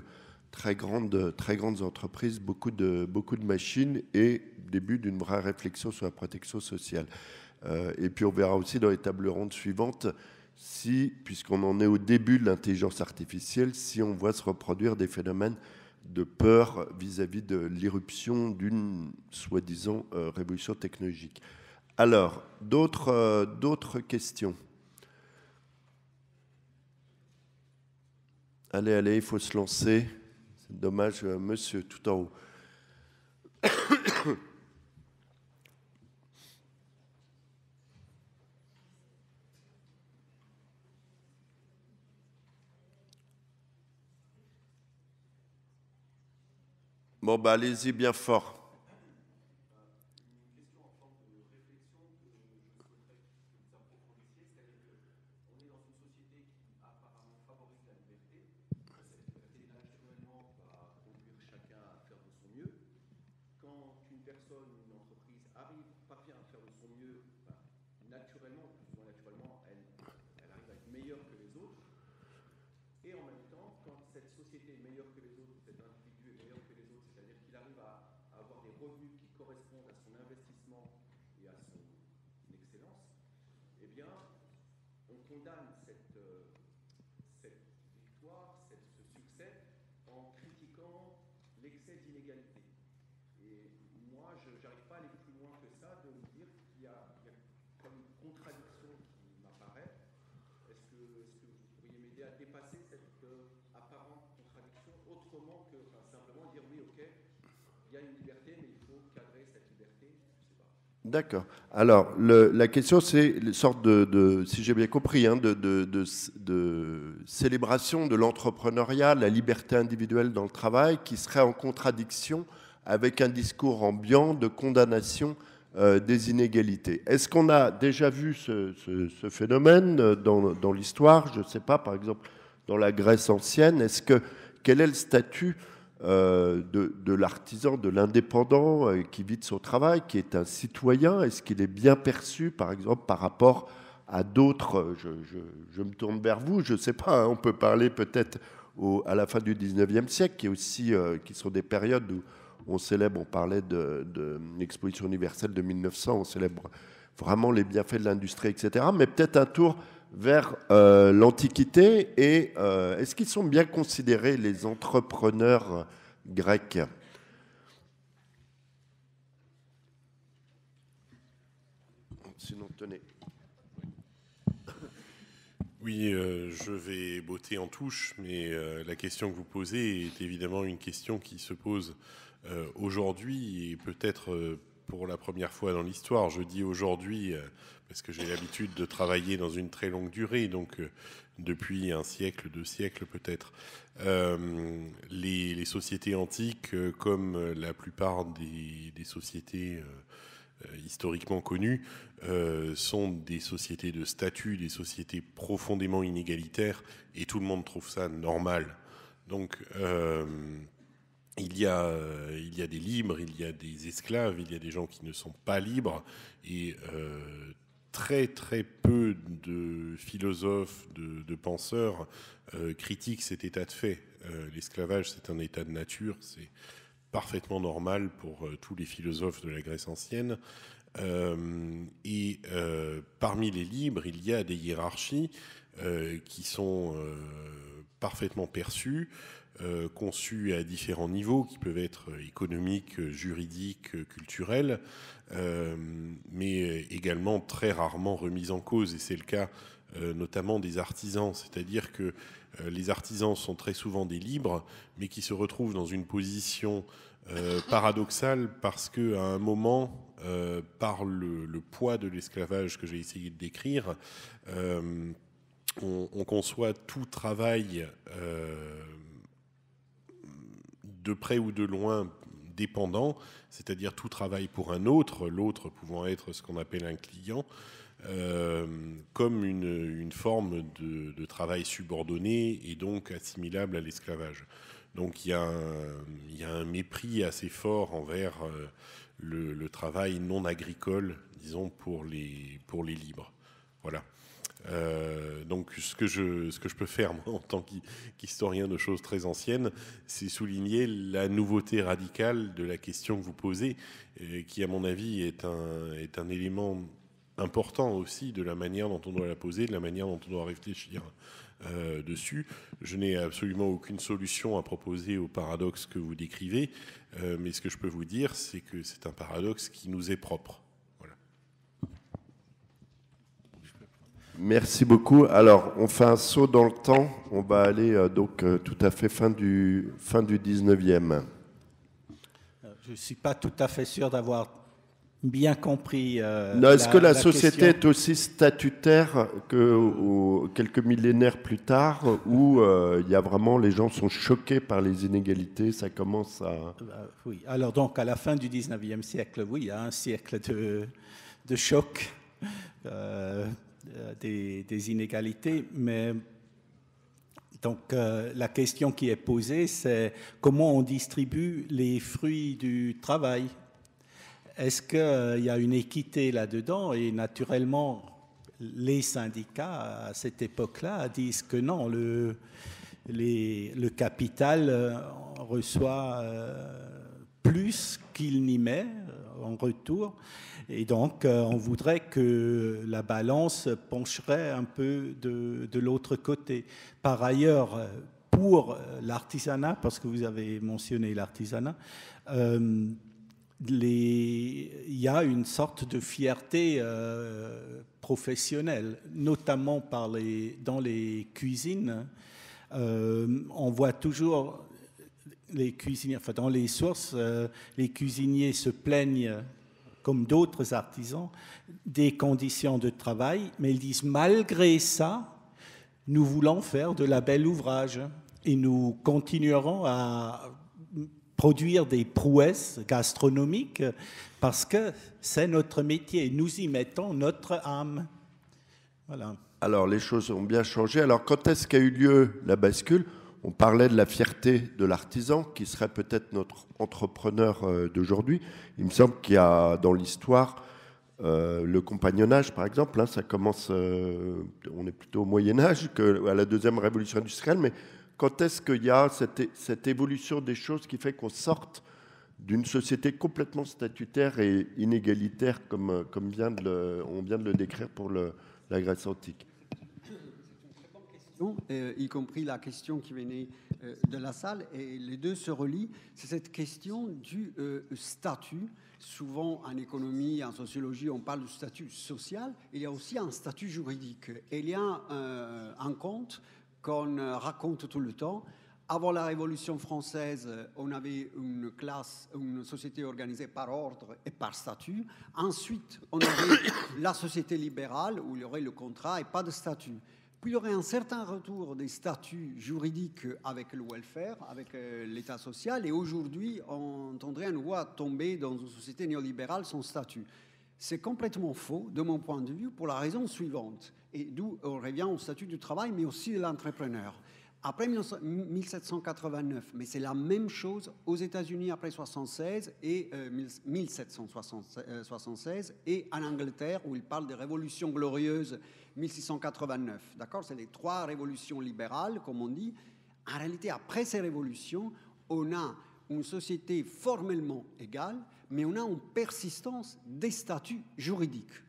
Speaker 1: très grandes entreprises, beaucoup de machines et début d'une vraie réflexion sur la protection sociale. Et puis, on verra aussi dans les tables rondes suivantes, si, puisqu'on en est au début de l'intelligence artificielle, si on voit se reproduire des phénomènes de peur vis-à-vis de l'irruption d'une soi-disant révolution technologique. Alors, d'autres questions? Allez, il faut se lancer. C'est dommage, monsieur, tout en haut. Bon, bah, allez-y bien fort. D'accord. Alors, la question, c'est une sorte si j'ai bien compris, hein, de célébration de l'entrepreneuriat, la liberté individuelle dans le travail, qui serait en contradiction avec un discours ambiant de condamnation des inégalités. Est-ce qu'on a déjà vu ce phénomène dans l'histoire? Je ne sais pas, par exemple, dans la Grèce ancienne, quel est le statut de l'artisan, de l'indépendant qui vit de son travail, qui est un citoyen? Est-ce qu'il est bien perçu, par exemple, par rapport à d'autres? Je me tourne vers vous, je ne sais pas, hein, on peut parler peut-être à la fin du 19e siècle, qui sont des périodes où on parlait de l'exposition universelle de 1900, on célèbre vraiment les bienfaits de l'industrie, etc. Mais peut-être un tour vers l'Antiquité, et est-ce qu'ils sont bien considérés, les entrepreneurs grecs? Sinon, tenez.
Speaker 2: Oui, je vais botter en touche, mais la question que vous posez est évidemment une question qui se pose aujourd'hui, et peut-être pour la première fois dans l'histoire. Je dis aujourd'hui parce que j'ai l'habitude de travailler dans une très longue durée, donc depuis un siècle, 2 siècles peut-être. Les sociétés antiques, comme la plupart des sociétés historiquement connues, sont des sociétés de statut, des sociétés profondément inégalitaires, et tout le monde trouve ça normal. Donc il y a des libres, il y a des esclaves, il y a des gens qui ne sont pas libres, et très très peu de philosophes, de penseurs critiquent cet état de fait. L'esclavage, c'est un état de nature, c'est parfaitement normal pour tous les philosophes de la Grèce ancienne. Parmi les libres, il y a des hiérarchies qui sont parfaitement perçues, conçues à différents niveaux, qui peuvent être économiques, juridiques, culturels, mais également très rarement remises en cause. Et c'est le cas notamment des artisans, c'est-à-dire que les artisans sont très souvent des libres, mais qui se retrouvent dans une position paradoxale parce qu'à un moment, par le poids de l'esclavage que j'ai essayé de décrire, on conçoit tout travail de près ou de loin dépendant, c'est-à-dire tout travail pour un autre, l'autre pouvant être ce qu'on appelle un client, comme une forme de travail subordonné et donc assimilable à l'esclavage. Donc il y a un mépris assez fort envers le travail non agricole, disons, pour les libres. Voilà. Donc ce que je peux faire moi, en tant qu'historien de choses très anciennes, c'est souligner la nouveauté radicale de la question que vous posez, qui à mon avis est un élément important aussi de la manière dont on doit la poser, de la manière dont on doit réfléchir dessus. Je n'ai absolument aucune solution à proposer au paradoxe que vous décrivez, mais ce que je peux vous dire, c'est que c'est un paradoxe qui nous est propre. Voilà.
Speaker 1: Merci beaucoup. Alors, on fait un saut dans le temps. On va aller tout à fait fin du 19e.
Speaker 4: Je ne suis pas tout à fait sûr d'avoir bien compris.
Speaker 1: Est-ce que la société est aussi statutaire que quelques millénaires plus tard, où il y a vraiment, les gens sont choqués par les inégalités, ça commence à...
Speaker 4: Oui, alors donc à la fin du 19e siècle, oui, il y a un siècle de choc des inégalités, mais donc la question qui est posée, c'est comment on distribue les fruits du travail. Est-ce qu'il y a une équité là-dedans? Et naturellement, les syndicats, à cette époque-là, disent que non, le capital reçoit plus qu'il n'y met en retour. Et donc, on voudrait que la balance pencherait un peu de l'autre côté. Par ailleurs, pour l'artisanat, parce que vous avez mentionné l'artisanat, il y a une sorte de fierté professionnelle, notamment dans les cuisines. On voit toujours les cuisiniers, enfin dans les sources, les cuisiniers se plaignent, comme d'autres artisans, des conditions de travail, mais ils disent malgré ça, nous voulons faire de la belle ouvrage et nous continuerons à produire des prouesses gastronomiques parce que c'est notre métier. Nous y mettons notre âme. Voilà. Alors,
Speaker 1: les choses ont bien changé. Alors, quand est-ce qu'a eu lieu la bascule? On parlait de la fierté de l'artisan, qui serait peut-être notre entrepreneur d'aujourd'hui. Il me semble qu'il y a dans l'histoire le compagnonnage, par exemple. Hein, ça commence, on est plutôt au Moyen-Âge qu'à la deuxième révolution industrielle, mais quand est-ce qu'il y a cette évolution des choses qui fait qu'on sorte d'une société complètement statutaire et inégalitaire, comme on vient de le décrire pour la Grèce antique?
Speaker 3: Y compris la question qui venait de la salle, et les deux se relient, c'est cette question du statut. Souvent en économie, en sociologie, on parle du statut social, il y a aussi un statut juridique. Et il y a un conte qu'on raconte tout le temps. Avant la Révolution française, on avait une société organisée par ordre et par statut. Ensuite, on avait la société libérale, où il y aurait le contrat et pas de statut. Puis il y aurait un certain retour des statuts juridiques avec le welfare, avec l'État social, et aujourd'hui, on tendrait à nouveau à tomber dans une société néolibérale sans statut. C'est complètement faux, de mon point de vue, pour la raison suivante, et d'où on revient au statut du travail, mais aussi de l'entrepreneur. après 1789, mais c'est la même chose aux États-Unis après 76 et 1776 et en Angleterre où il parle des révolutions glorieuses 1689. D'accord, c'est les 3 révolutions libérales, comme on dit. En réalité, après ces révolutions, on a une société formellement égale, mais on a une persistance des statuts juridiques.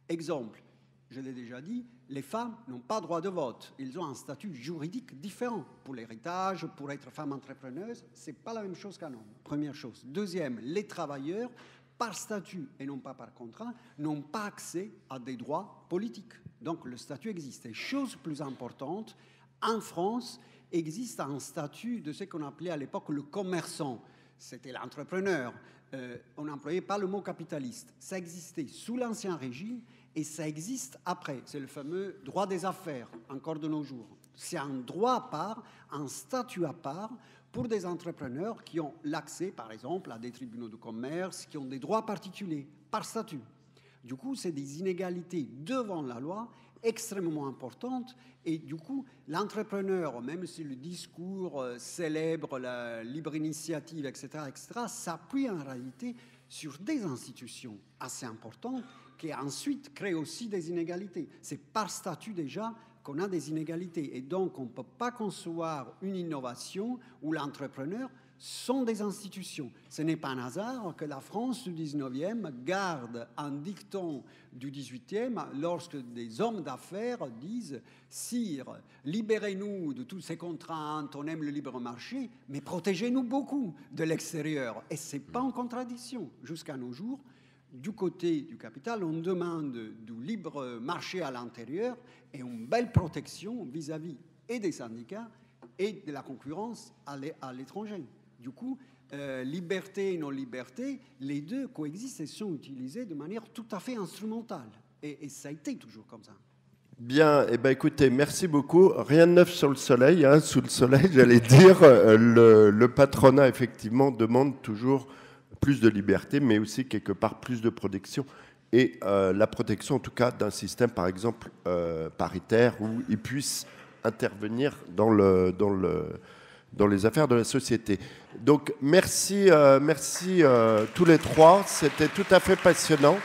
Speaker 3: Exemple, je l'ai déjà dit, les femmes n'ont pas droit de vote. Ils ont un statut juridique différent. Pour l'héritage, pour être femme entrepreneuse, ce n'est pas la même chose qu'un homme. Première chose. Deuxième, les travailleurs, par statut et non pas par contrat, n'ont pas accès à des droits politiques. Donc le statut existe. Et chose plus importante, en France, existe un statut de ce qu'on appelait à l'époque le commerçant. C'était l'entrepreneur. On n'employait pas le mot capitaliste. Ça existait sous l'Ancien Régime et ça existe après. C'est le fameux droit des affaires, encore de nos jours. C'est un droit à part, un statut à part pour des entrepreneurs qui ont l'accès, par exemple, à des tribunaux de commerce, qui ont des droits particuliers, par statut. Du coup, c'est des inégalités devant la loi extrêmement importantes. Et du coup, l'entrepreneur, même si le discours célèbre la libre initiative, etc., s'appuie en réalité sur des institutions assez importantes qui ensuite créent aussi des inégalités. C'est par statut déjà qu'on a des inégalités. Et donc, on ne peut pas concevoir une innovation où l'entrepreneur sont des institutions. Ce n'est pas un hasard que la France du 19e garde un dicton du 18e lorsque des hommes d'affaires disent « Sire, libérez-nous de toutes ces contraintes, on aime le libre marché, mais protégez-nous beaucoup de l'extérieur. » Et ce n'est pas en contradiction. Jusqu'à nos jours, du côté du capital, on demande du libre marché à l'intérieur et une belle protection vis-à-vis et des syndicats et de la concurrence à l'étranger. Du coup, liberté et non-liberté, les deux coexistent et sont utilisés de manière tout à fait instrumentale. Et ça a été toujours comme ça.
Speaker 1: Bien, eh ben, écoutez, merci beaucoup. Rien de neuf sur le soleil, hein, sous le soleil, j'allais dire. Le patronat, effectivement, demande toujours plus de liberté, mais aussi quelque part plus de protection. Et la protection, en tout cas, d'un système, par exemple, paritaire, où ils puissent intervenir dans les affaires de la société. Donc, merci tous les trois. C'était tout à fait passionnant.